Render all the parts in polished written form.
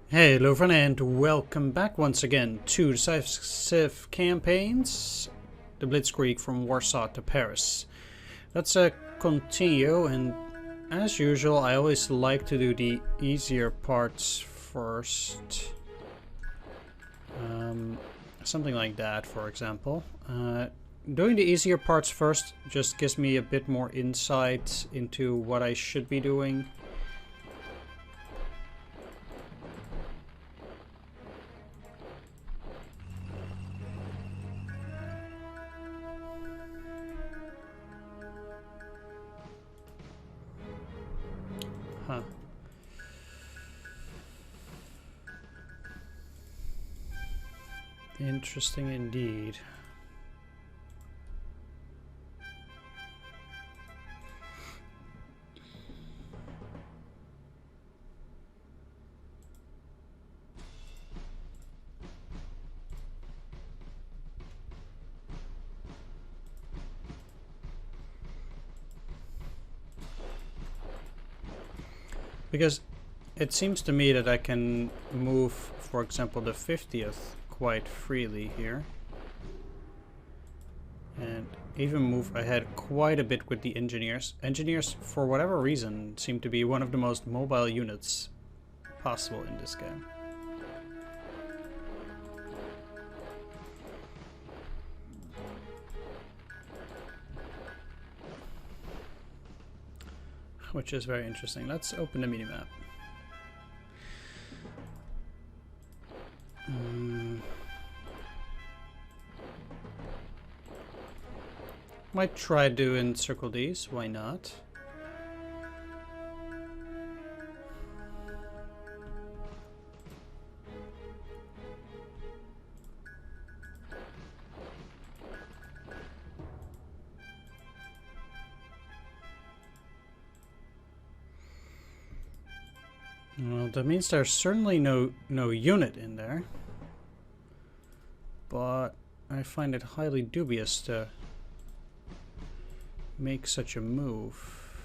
Hey, hello everyone, and welcome back once again to Decisive Campaigns, the Blitzkrieg from Warsaw to Paris. Let's continue, and as usual, I always like to do the easier parts first. Something like that, for example. Doing the easier parts first just gives me a bit more insight into what I should be doing. Huh. Interesting indeed. Because it seems to me that I can move, for example, the 50th quite freely here. And even move ahead quite a bit with the engineers. Engineers, for whatever reason, seem to be one of the most mobile units possible in this game. Which is very interesting. Let's open the minimap. Might try to encircle these, why not? Well, that means there's certainly no unit in there. But I find it highly dubious to make such a move.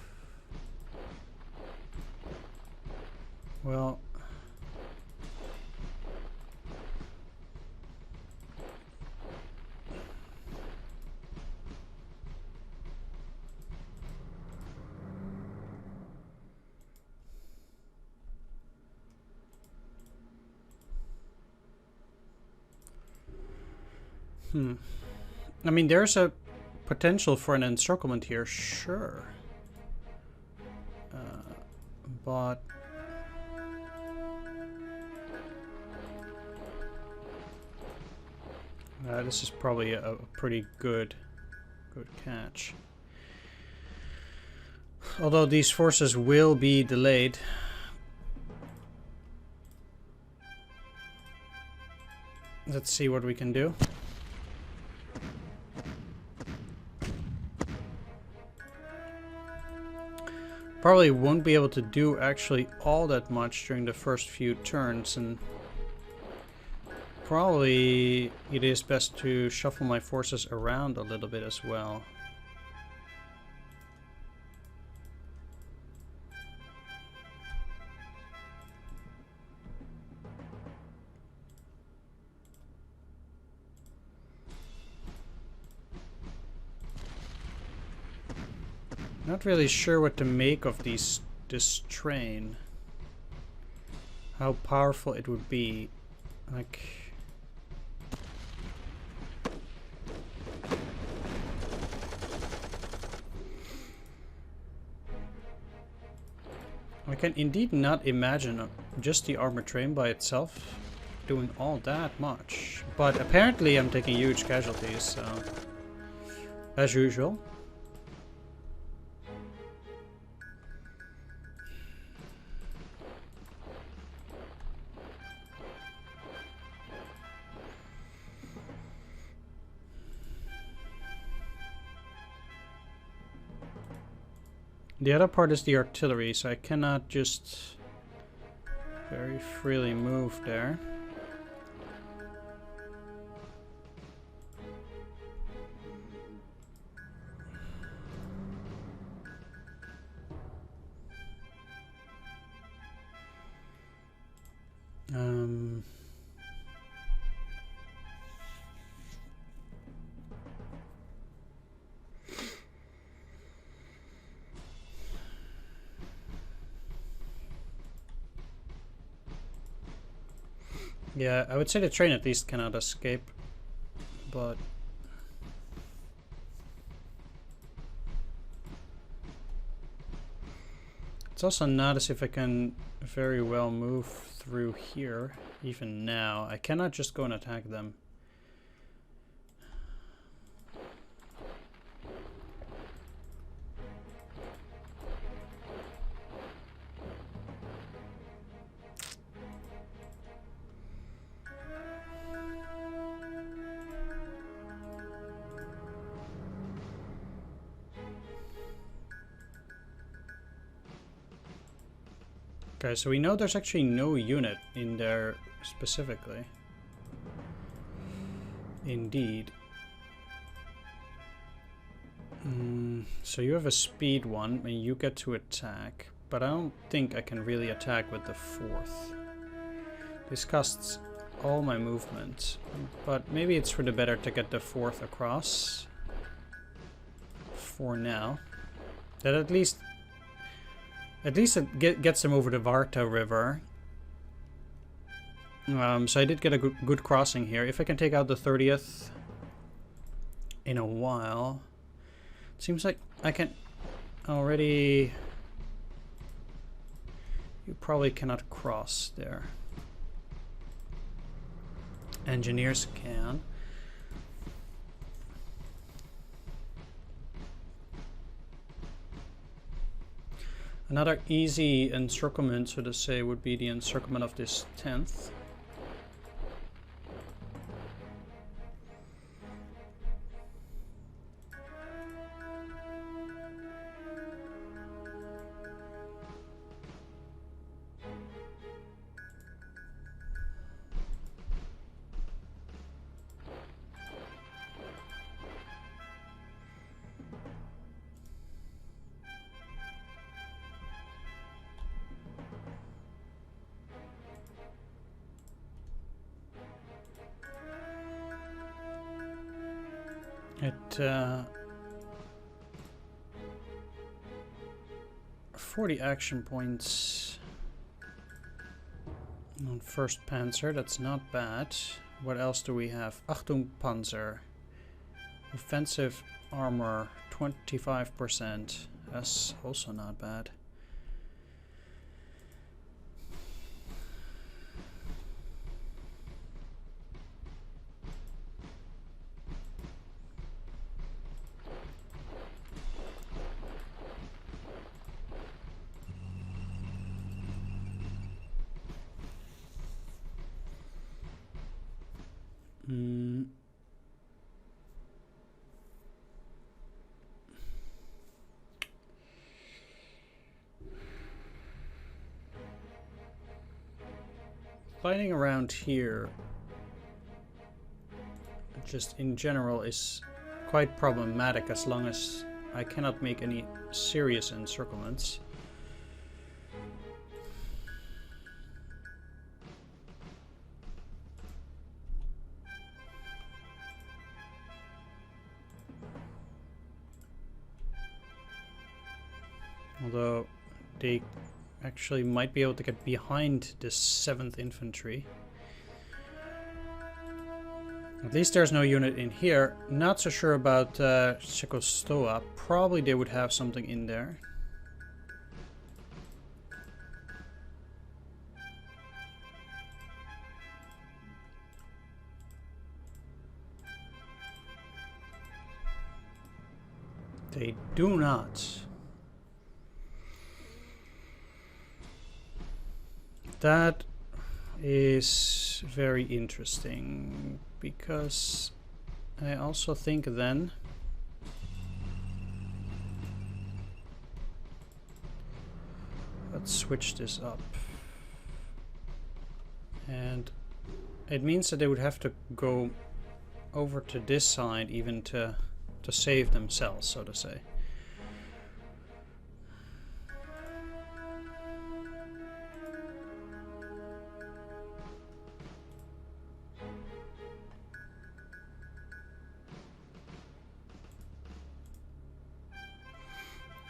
Well, I mean, there's a potential for an encirclement here, sure. But this is probably a pretty good catch. Although these forces will be delayed. Let's see what we can do. Probably won't be able to do actually all that much during the first few turns, and probably it is best to shuffle my forces around a little bit as well. Not really sure what to make of this train. How powerful it would be. Like, I can indeed not imagine just the armored train by itself doing all that much. But apparently I'm taking huge casualties, so as usual. The other part is the artillery, so I cannot just very freely move there. Um, yeah, I would say the train at least cannot escape, but it's also not as if I can very well move through here, even now. I cannot just go and attack them. Okay, so we know there's actually no unit in there specifically. Indeed. So you have a speed one, and you get to attack, but I don't think I can really attack with the fourth. This costs all my movement, but maybe it's for the better to get the fourth across for now. That at least it gets them over the Varta River. So I did get a good crossing here. If I can take out the 30th in a while. It seems like I can already... You probably cannot cross there. Engineers can. Another easy encirclement, so to say, would be the encirclement of this 10th. At 40 action points on first Panzer, that's not bad. What else do we have? Achtung Panzer. Offensive armor 25%. That's also not bad. Fighting around here, just in general, is quite problematic as long as I cannot make any serious encirclements. Although they actually might be able to get behind the 7th Infantry. At least there's no unit in here. Not so sure about Czechostoa. Probably they would have something in there. They do not. That is very interesting, because I also think then let's switch this up, and it means that they would have to go over to this side even to save themselves, so to say.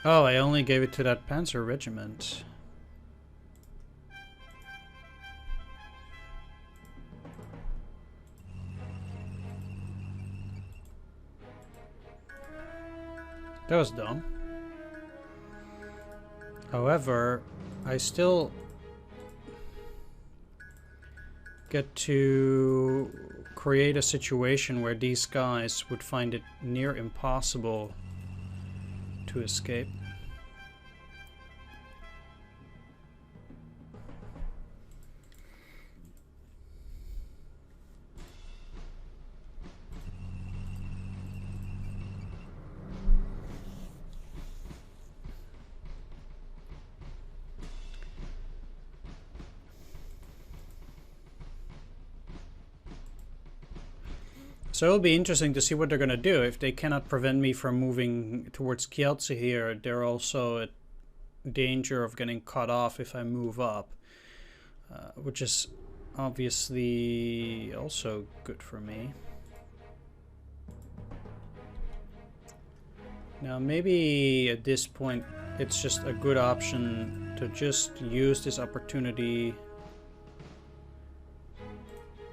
Oh, I only gave it to that Panzer regiment. That was dumb. However, I still get to create a situation where these guys would find it near impossible to escape. So it'll be interesting to see what they're going to do. If they cannot prevent me from moving towards Kielce here, they're also at danger of getting cut off if I move up. Which is obviously also good for me. Now maybe at this point it's just a good option to just use this opportunity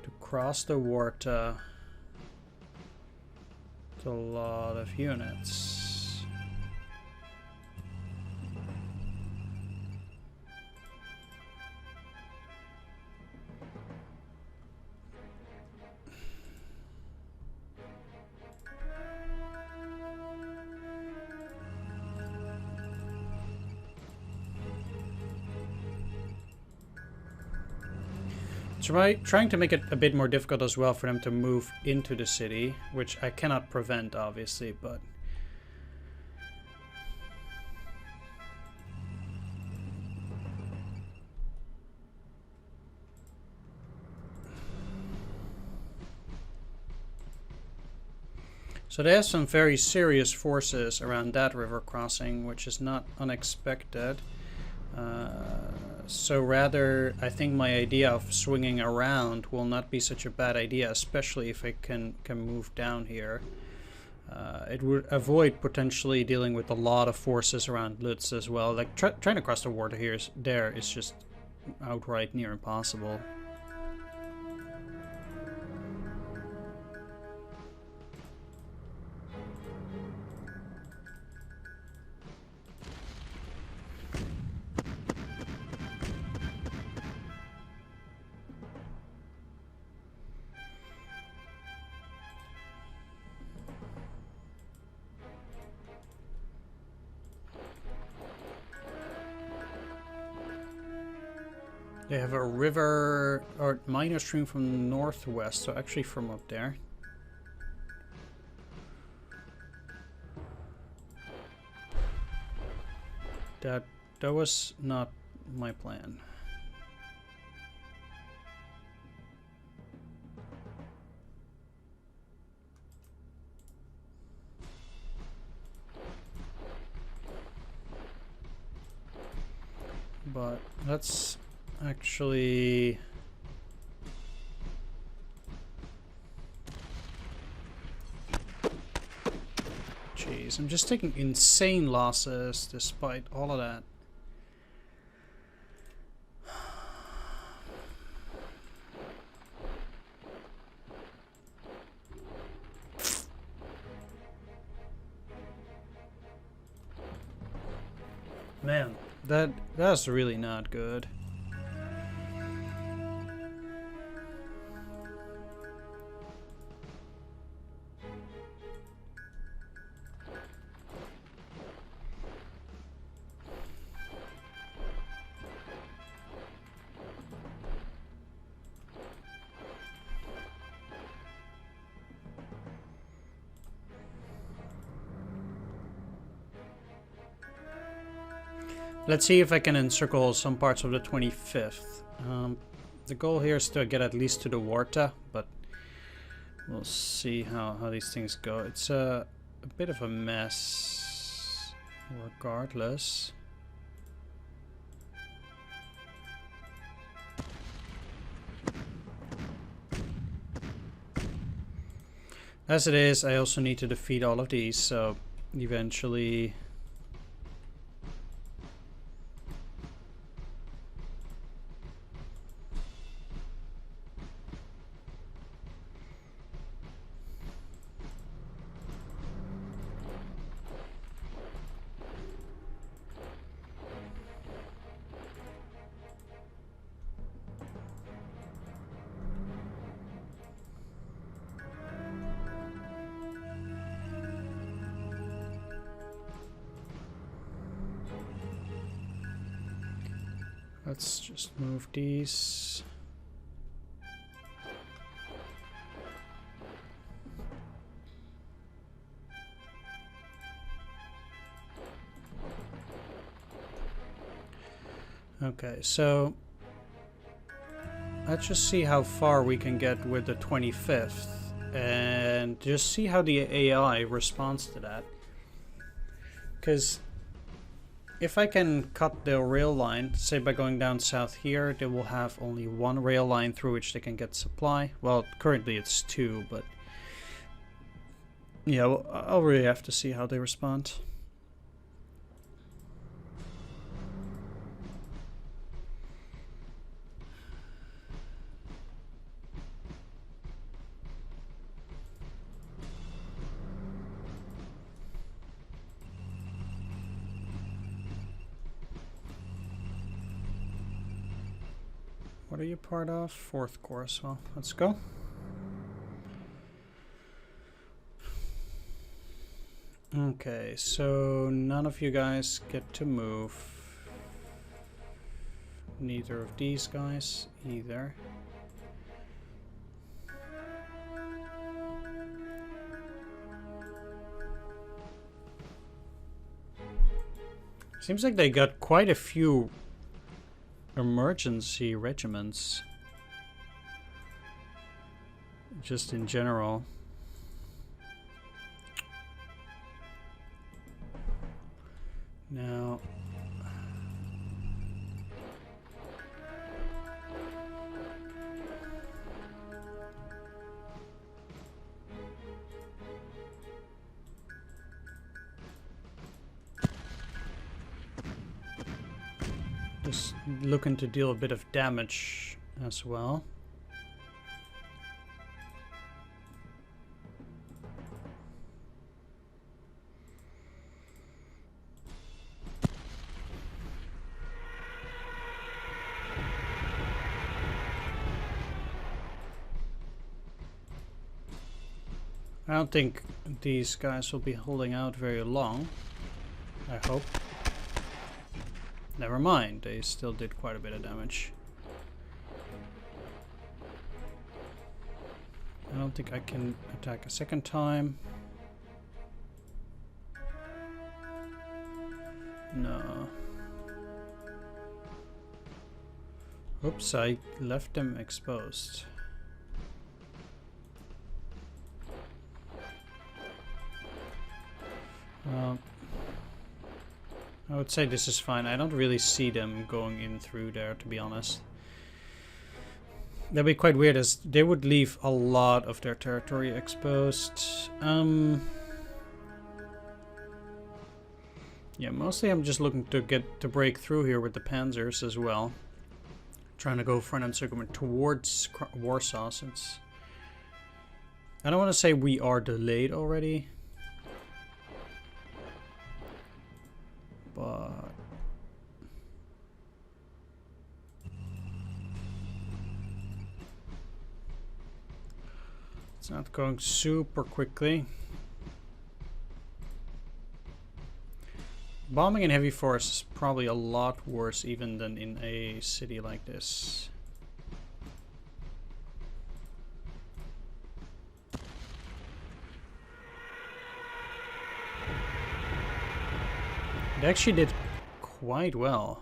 to cross the Warta. It's a lot of units. Trying to make it a bit more difficult as well for them to move into the city, which I cannot prevent, obviously, but... So they have some very serious forces around that river crossing, which is not unexpected. So rather, I think my idea of swinging around will not be such a bad idea, especially if I can move down here. It would avoid potentially dealing with a lot of forces around Lutz as well. Like trying to cross the water here is just outright near impossible. They have a river or minor stream from the northwest, so actually from up there. That was not my plan. But let's actually... Jeez, I'm just taking insane losses despite all of that. Man, that's really not good. Let's see if I can encircle some parts of the 25th. The goal here is to get at least to the Warta, but we'll see how these things go. It's a bit of a mess, regardless. As it is, I also need to defeat all of these, so eventually... Let's just move these. Okay, so let's just see how far we can get with the 25th and just see how the AI responds to that. Because if I can cut the rail line, say by going down south here, they will have only one rail line through which they can get supply. Well, currently it's two, but yeah, well, I'll really have to see how they respond. What are you part of? 4th course. Well, let's go. Okay, so none of you guys get to move. Neither of these guys either. Seems like they got quite a few emergency regiments, just in general. Now, just looking to deal a bit of damage as well. I don't think these guys will be holding out very long, I hope. Never mind, they still did quite a bit of damage. I don't think I can attack a second time. No. Oops, I left them exposed. I would say this is fine. I don't really see them going in through there, to be honest. That'd be quite weird, as they would leave a lot of their territory exposed. Yeah, mostly I'm just looking to get to break through here with the panzers as well. Trying to go front encirclement towards Warsaw, since I don't want to say we are delayed already. But it's not going super quickly. Bombing in heavy force is probably a lot worse even than in a city like this. It actually did quite well,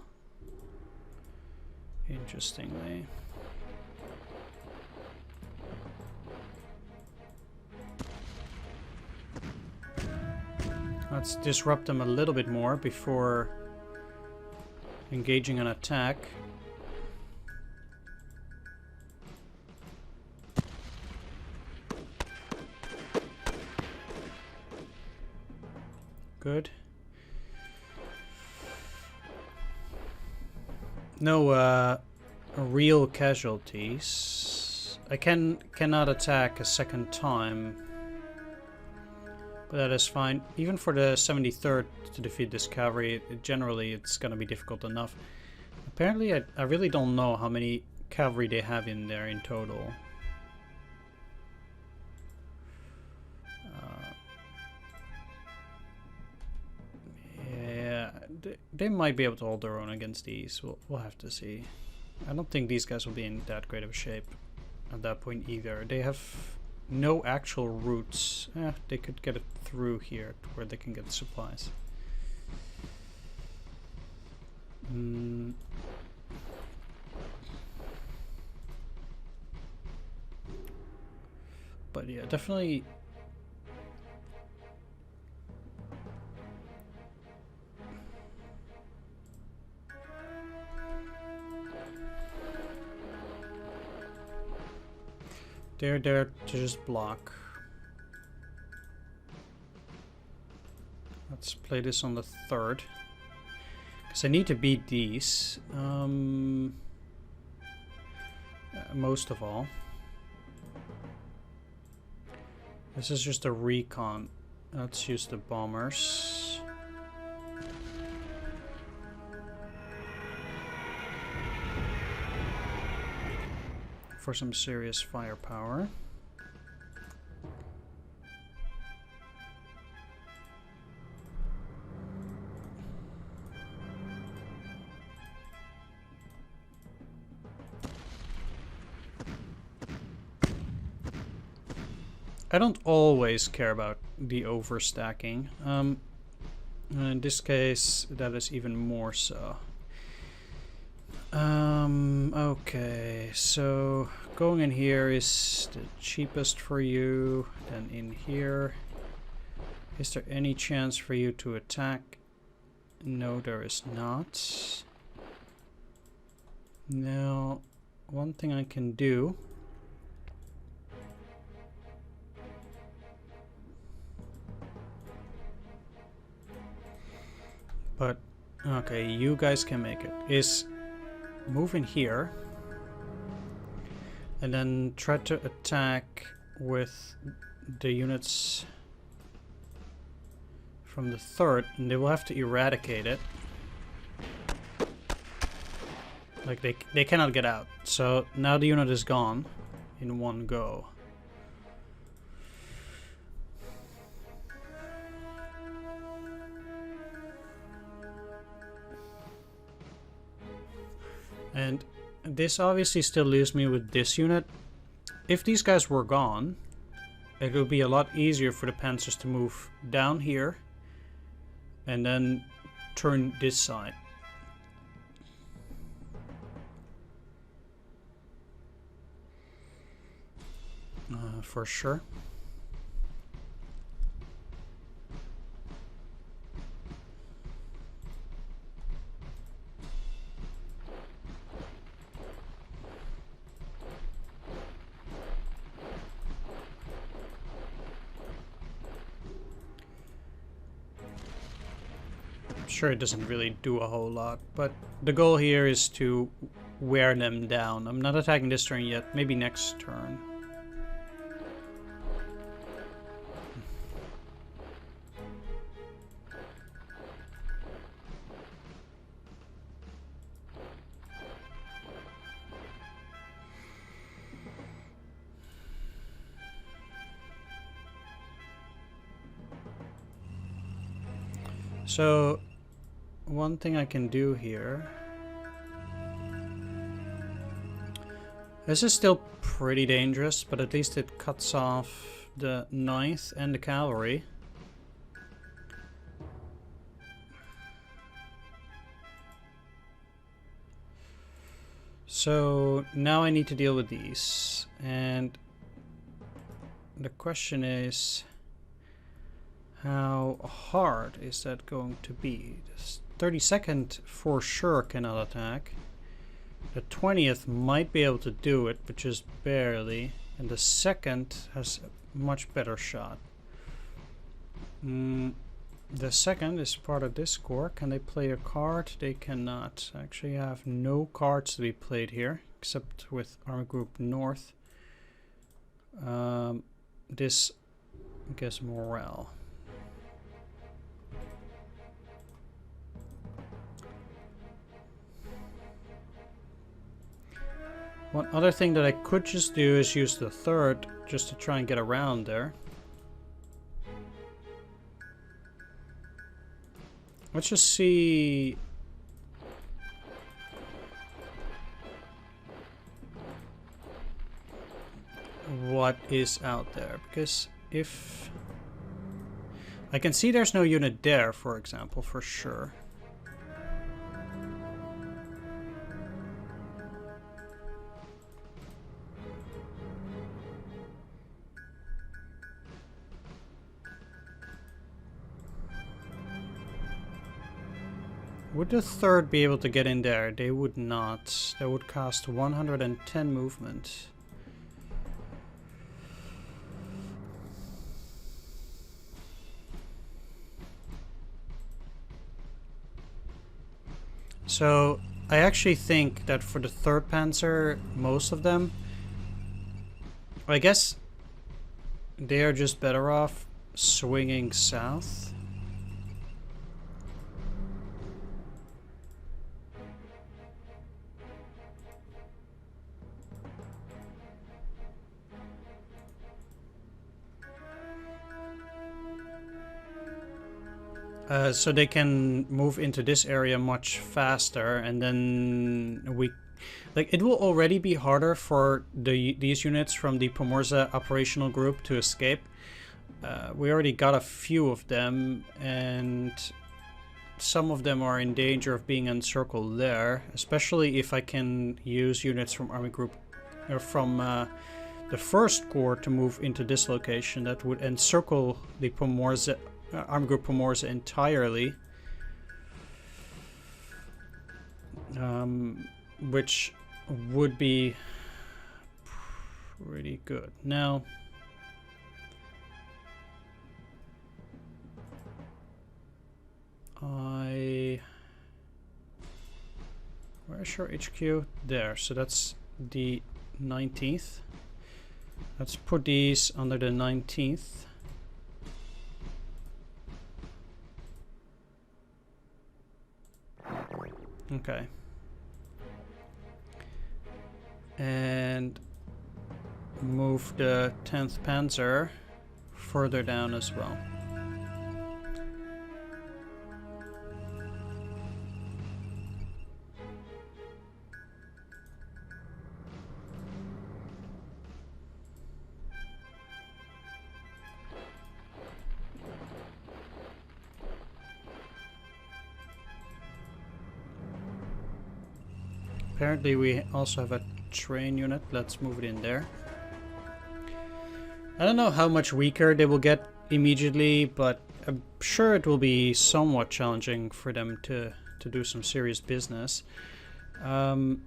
interestingly. Let's disrupt them a little bit more before engaging an attack. Good. No real casualties. I cannot attack a second time, but that is fine. Even for the 73rd to defeat this cavalry, generally it's gonna be difficult enough. Apparently I really don't know how many cavalry they have in there in total. They might be able to hold their own against these. We'll have to see. I don't think these guys will be in that great of shape at that point either. They have no actual routes. They could get it through here to where they can get supplies. But yeah, definitely. They're there to just block. Let's play this on the 3rd. Because I need to beat these. Most of all. This is just a recon. Let's use the bombers. For some serious firepower. I don't always care about the overstacking. In this case, that is even more so. Okay, so going in here is the cheapest for you. Then in here, is there any chance for you to attack? No, there is not. Now, one thing I can do. But, okay, you guys can make it. Is move in here. And then try to attack with the units from the 3rd. And they will have to eradicate it. Like, they cannot get out. So, now the unit is gone in one go. And this obviously still leaves me with this unit. If these guys were gone, it would be a lot easier for the Panzers to move down here and then turn this side. For sure. Sure, it doesn't really do a whole lot, but the goal here is to wear them down. I'm not attacking this turn yet, maybe next turn. So one thing I can do here. This is still pretty dangerous, but at least it cuts off the 9th and the cavalry. So now I need to deal with these. And the question is, how hard is that going to be? The 32nd for sure cannot attack. The 20th might be able to do it, but just barely. And the 2nd has a much better shot. The 2nd is part of this corps. Can they play a card? They cannot. Actually, I have no cards to be played here, except with Army Group North. This gives morale. One other thing that I could just do is use the 3rd just to try and get around there. Let's just see what is out there, because if I can see there's no unit there, for example, for sure. Would the third be able to get in there? They would not. That would cost 110 movement. So I actually think that for the 3rd Panzer, most of them, I guess they are just better off swinging south. So they can move into this area much faster, and then it will already be harder for these units from the Pomorza operational group to escape. We already got a few of them, and some of them are in danger of being encircled there, especially if I can use units from Army Group or from the 1st Corps to move into this location. That would encircle the Pomorza Army Group Pomorza entirely, which would be pretty good. Now, where's your HQ? There. So that's the 19th. Let's put these under the 19th. Okay. And move the 10th Panzer further down as well. Apparently we also have a train unit. Let's move it in there. I don't know how much weaker they will get immediately, but I'm sure it will be somewhat challenging for them to do some serious business. Another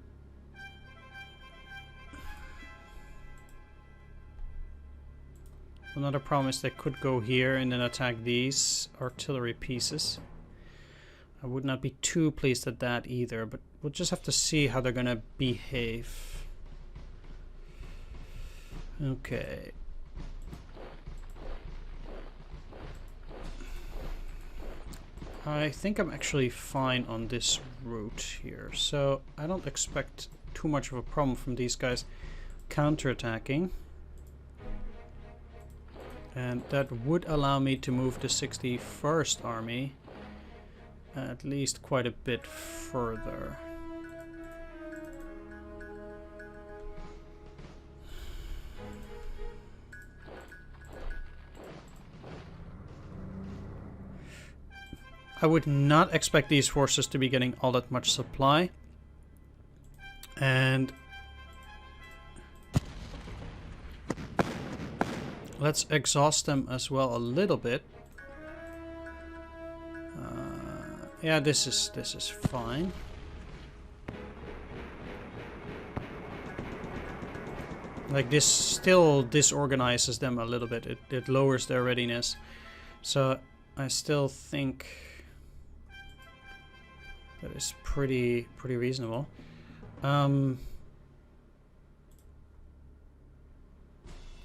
problem is they could go here and then attack these artillery pieces. I would not be too pleased at that either, but we'll just have to see how they're gonna behave. Okay. I think I'm actually fine on this route here, so I don't expect too much of a problem from these guys counterattacking. And that would allow me to move the 61st Army at least quite a bit further. I would not expect these forces to be getting all that much supply. And let's exhaust them as well a little bit. Yeah, this is fine. Like, this still disorganizes them a little bit. It lowers their readiness. So I still think that is pretty reasonable.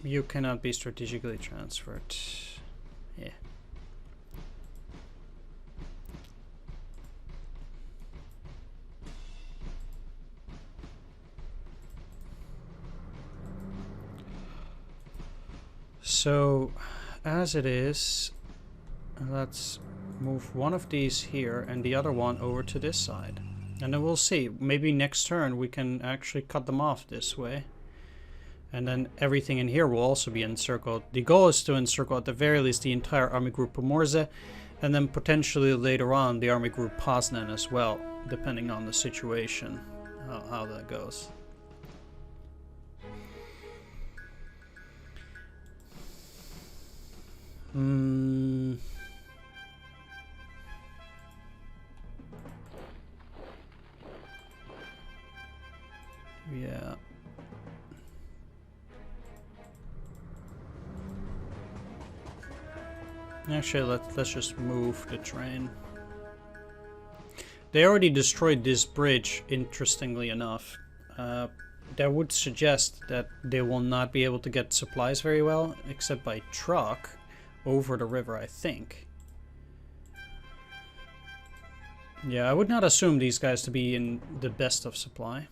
You cannot be strategically transferred. Yeah. So, as it is, let's move one of these here and the other one over to this side. And then we'll see. Maybe next turn we can actually cut them off this way. And then everything in here will also be encircled. The goal is to encircle at the very least the entire army group Pomorze, and then potentially later on the army group Poznan as well, depending on the situation, how that goes. Yeah. Actually, let's just move the train. They already destroyed this bridge, interestingly enough. That would suggest that they will not be able to get supplies very well, except by truck over the river, I think. Yeah, I would not assume these guys to be in the best of supply.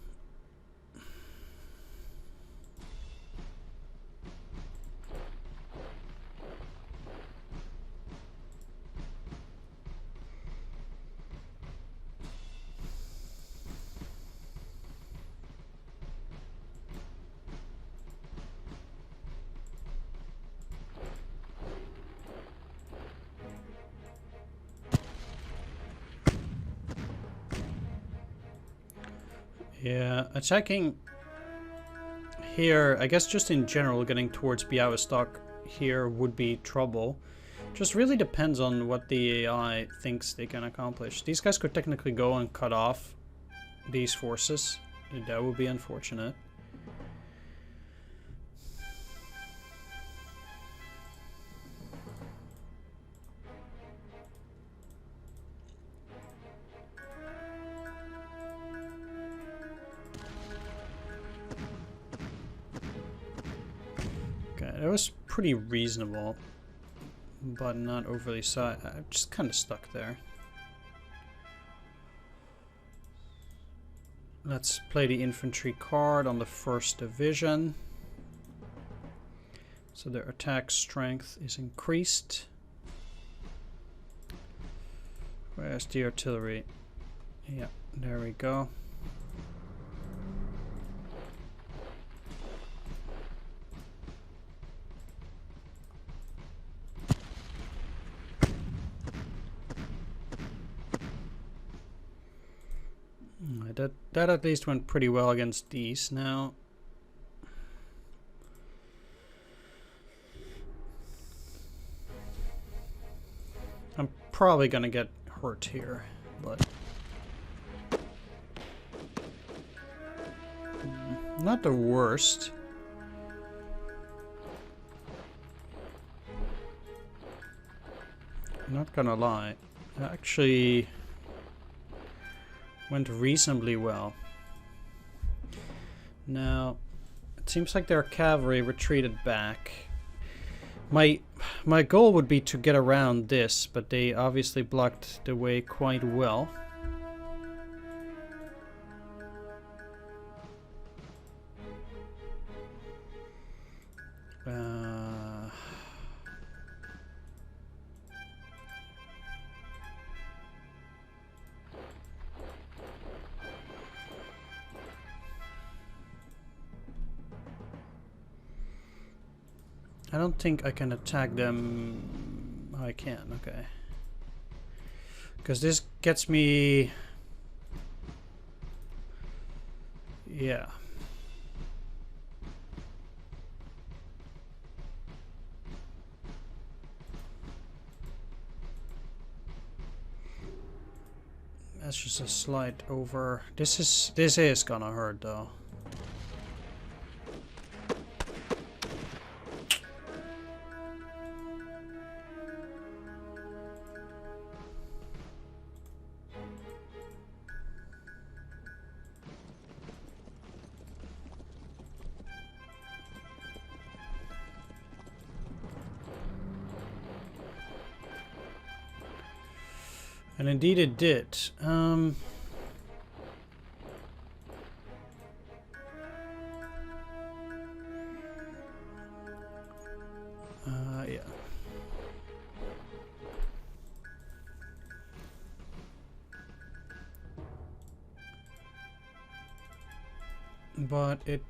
Yeah, attacking here, I guess just in general, getting towards Białystok here would be trouble. Just really depends on what the AI thinks they can accomplish. These guys could technically go and cut off these forces. That would be unfortunate. It was pretty reasonable, but not overly so. I'm just kind of stuck there. Let's play the infantry card on the 1st Division. So their attack strength is increased. Where's the artillery? Yeah, there we go. That at least went pretty well against these. Now, I'm probably gonna get hurt here, but not the worst. I'm not gonna lie. Actually went reasonably well. Now, it seems like their cavalry retreated back. My goal would be to get around this, but they obviously blocked the way quite well. I don't think I can attack them. Oh, I can, okay. Because this gets me... Yeah. That's just a slight over. This is gonna hurt though. And indeed it did. Yeah. But it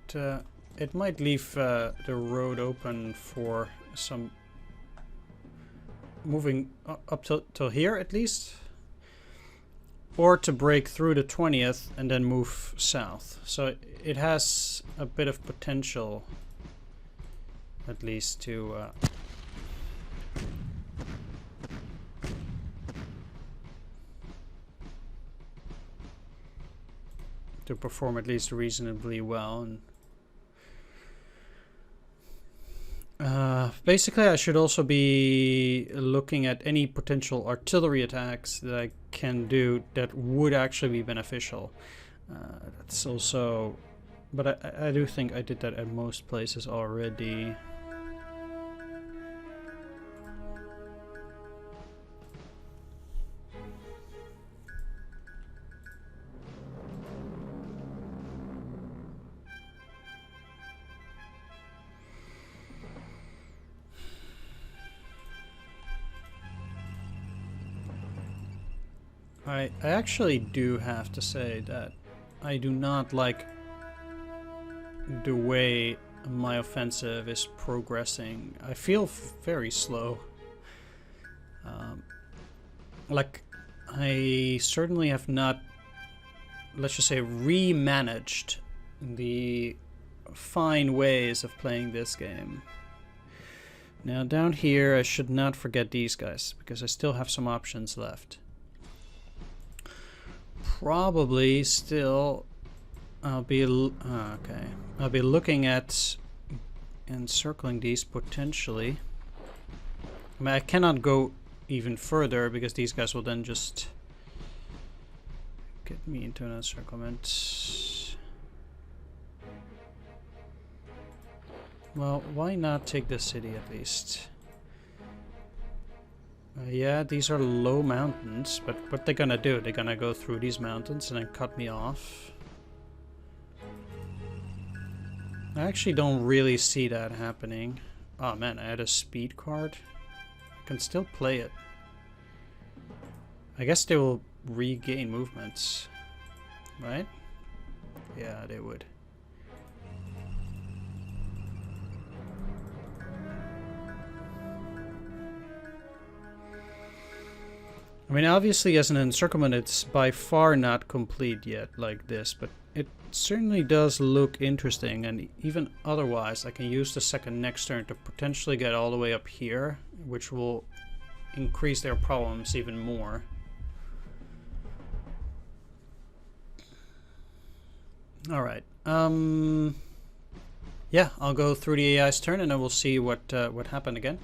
it might leave the road open for some moving up till here at least, or to break through the 20th and then move south. So it has a bit of potential, at least, to perform at least reasonably well. And basically, I should also be looking at any potential artillery attacks that I can do that would actually be beneficial. That's also, but I do think I did that at most places already. I actually do have to say that I do not like the way my offensive is progressing. I feel very slow. Like, I certainly have not, let's just say, re-managed the fine ways of playing this game. Now down here I should not forget these guys, because I still have some options left. Probably still I'll be looking at encircling these potentially. I mean, I cannot go even further because these guys will then just get me into an encirclement. Well, why not take this city at least? Yeah, these are low mountains, but what they're gonna do, they're gonna go through these mountains and then cut me off. I actually don't really see that happening. Oh man, I had a speed card. I can still play it. I guess they will regain movements, right? Yeah, they would. I mean, obviously as an encirclement it's by far not complete yet like this, but it certainly does look interesting, and even otherwise I can use the second next turn to potentially get all the way up here, which will increase their problems even more. Alright, yeah, I'll go through the AI's turn and then we'll see what happened again.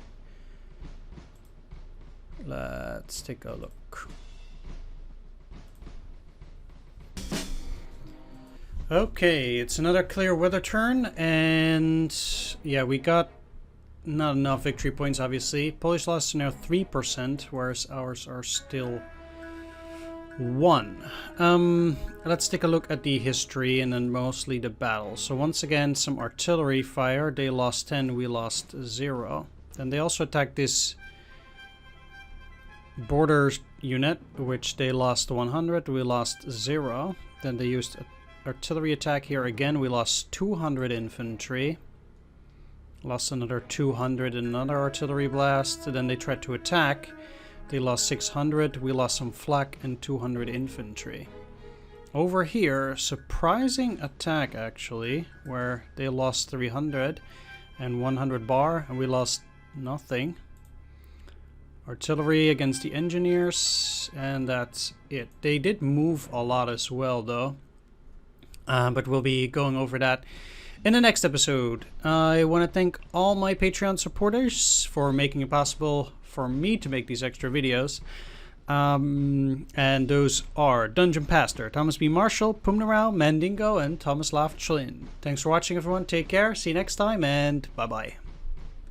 Let's take a look. Okay, it's another clear weather turn, and yeah, we got not enough victory points, obviously. Polish loss is now 3%, whereas ours are still 1. Let's take a look at the history and then mostly the battle. So once again, some artillery fire. They lost 10, we lost 0. Then they also attacked this border unit, which they lost 100, we lost 0. Then they used artillery attack here again, we lost 200 infantry. Lost another 200 in another artillery blast. Then they tried to attack. They lost 600, we lost some flak and 200 infantry. Over here, surprising attack actually, where they lost 300 and 100 bar, and we lost nothing. Artillery against the engineers, and that's it. They did move a lot as well though, but we'll be going over that in the next episode. I want to thank all my Patreon supporters for making it possible for me to make these extra videos. And those are Dungeon Pastor, Thomas B. Marshall, Pumnarao, Mandingo, and Thomas Lafchlin. Thanks for watching everyone, take care, see you next time, and bye bye.